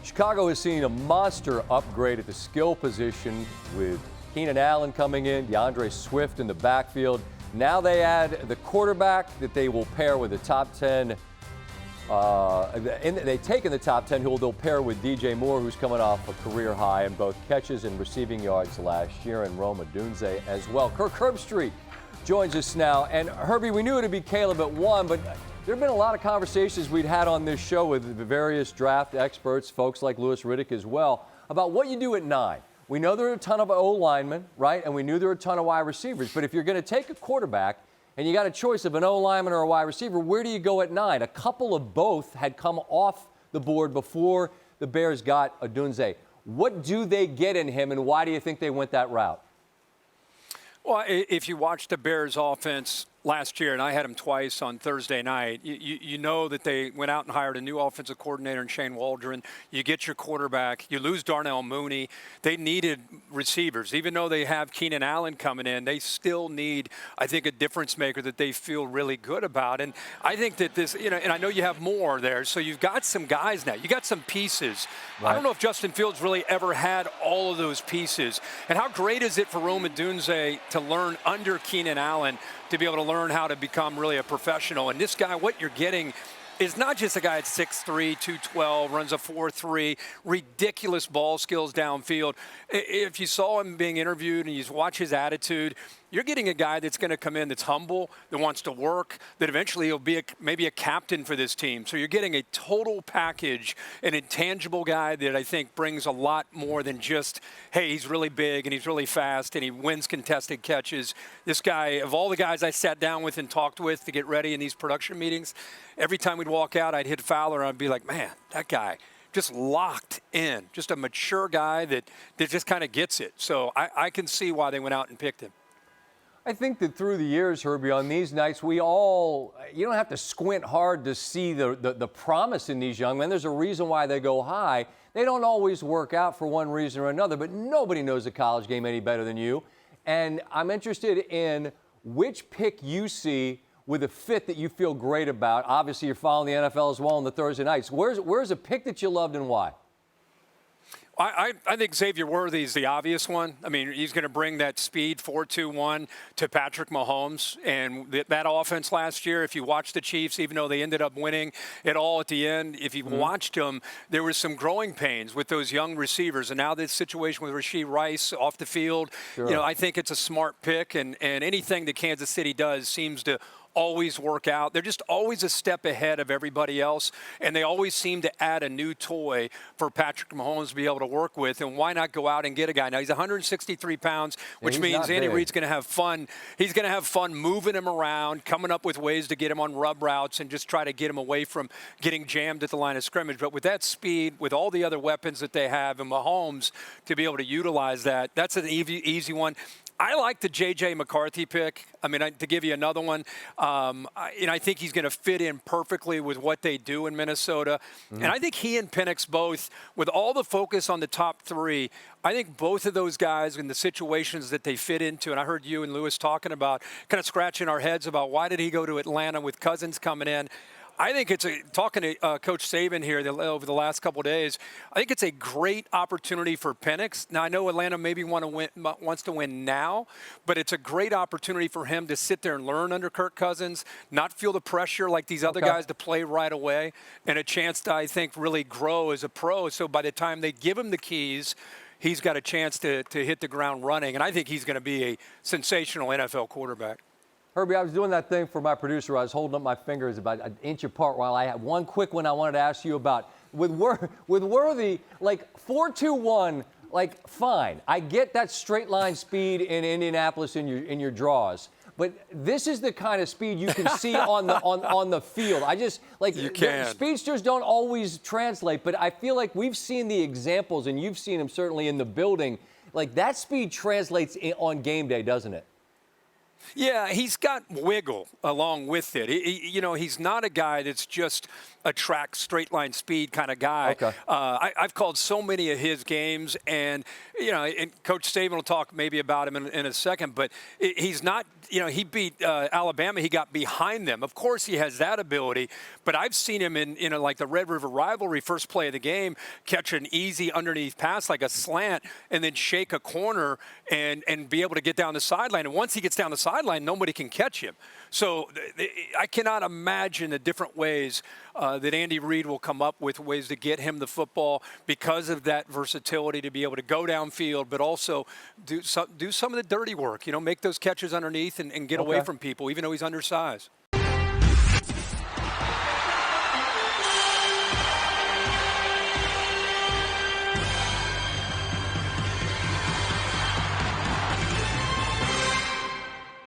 Chicago has seen a monster upgrade at the skill position with Keenan Allen coming in, DeAndre Swift in the backfield. Now they add the quarterback that they will pair with the top 10. They take in the top 10 who they'll pair with DJ Moore, who's coming off a career high in both catches and receiving yards last year, and Odunze as well. Kirk Herbstreit joins us now. And Herbie, we knew it'd be Caleb at 1, but there have been a lot of conversations we'd had on this show with the various draft experts, folks like Louis Riddick as well, about what you do at 9. We know there are a ton of O linemen, right? And we knew there were a ton of wide receivers. But if you're going to take a quarterback and you got a choice of an O lineman or a wide receiver, where do you go at 9? A couple of both had come off the board before the Bears got Odunze. What do they get in him, and why do you think they went that route? Well, if you watch the Bears offense last year, and I had them twice on Thursday night, you know that they went out and hired a new offensive coordinator in Shane Waldron. You get your quarterback. You lose Darnell Mooney. They needed receivers. Even though they have Keenan Allen coming in, they still need, I think, a difference maker that they feel really good about. And I think that this, and I know you have more there, so you've got some guys now. You got some pieces. Right. I don't know if Justin Fields really ever had all of those pieces. And how great is it for Odunze to learn under Keenan Allen, to be able to learn how to become really a professional. And this guy, what you're getting is not just a guy at 6'3", 212, runs a 4.3, ridiculous ball skills downfield. If you saw him being interviewed and you watch his attitude, you're getting a guy that's going to come in that's humble, that wants to work, that eventually he'll be maybe a captain for this team. So you're getting a total package, an intangible guy that I think brings a lot more than just, hey, he's really big and he's really fast and he wins contested catches. This guy, of all the guys I sat down with and talked with to get ready in these production meetings, every time we'd walk out, I'd hit Fowler and I'd be like, man, that guy just locked in, just a mature guy that just kind of gets it. So I can see why they went out and picked him. I think that through the years, Herbie, on these nights, you don't have to squint hard to see the promise in these young men. There's a reason why they go high. They don't always work out for one reason or another, but nobody knows the college game any better than you. And I'm interested in which pick you see with a fit that you feel great about. Obviously, you're following the NFL as well on the Thursday nights. Where's a pick that you loved and why? I think Xavier Worthy is the obvious one. I mean, he's going to bring that speed 4.21 to Patrick Mahomes. And that offense last year, if you watch the Chiefs, even though they ended up winning it all at the end, if you watched them, there was some growing pains with those young receivers. And now this situation with Rashee Rice off the field, sure. I think it's a smart pick. And anything that Kansas City does seems to always work out. They're just always a step ahead of everybody else, and they always seem to add a new toy for Patrick Mahomes to be able to work with. And why not go out and get a guy? Now, he's 163 pounds, which means Andy Reid's going to have fun. He's going to have fun moving him around, coming up with ways to get him on rub routes and just try to get him away from getting jammed at the line of scrimmage. But with that speed, with all the other weapons that they have, and Mahomes to be able to utilize that, that's an easy one. I like the J.J. McCarthy pick. I mean, to give you another one, I think he's going to fit in perfectly with what they do in Minnesota. And I think he and Penix both, with all the focus on the top 3, I think both of those guys in the situations that they fit into, and I heard you and Lewis talking about, kind of scratching our heads about why did he go to Atlanta with Cousins coming in. I think talking to Coach Saban here over the last couple of days, I think it's a great opportunity for Penix. Now, I know Atlanta maybe wants to win now, but it's a great opportunity for him to sit there and learn under Kirk Cousins, not feel the pressure like these other guys to play right away, and a chance to, I think, really grow as a pro. So by the time they give him the keys, he's got a chance to hit the ground running, and I think he's going to be a sensational NFL quarterback. Herbie, I was doing that thing for my producer. I was holding up my fingers about an inch apart while I had one quick one I wanted to ask you about. With Worthy, like 4.21, like fine. I get that straight line speed in Indianapolis in your draws. But this is the kind of speed you can see on the field. I just, like, speedsters don't always translate, but I feel like we've seen the examples, and you've seen them certainly in the building. Like, that speed translates on game day, doesn't it? Yeah, he's got wiggle along with it. He's not a guy that's just a track, straight line speed kind of guy. Okay. I've called so many of his games, and and Coach Saban will talk maybe about him in a second, but he's not. He beat Alabama. He got behind them. Of course, he has that ability, but I've seen him in like the Red River rivalry, first play of the game, catch an easy underneath pass like a slant, and then shake a corner and be able to get down the sideline. And once he gets down the sideline, nobody can catch him. So I cannot imagine the different ways that Andy Reid will come up with ways to get him the football because of that versatility to be able to go downfield, but also do some of the dirty work. Make those catches underneath and get away from people, even though he's undersized.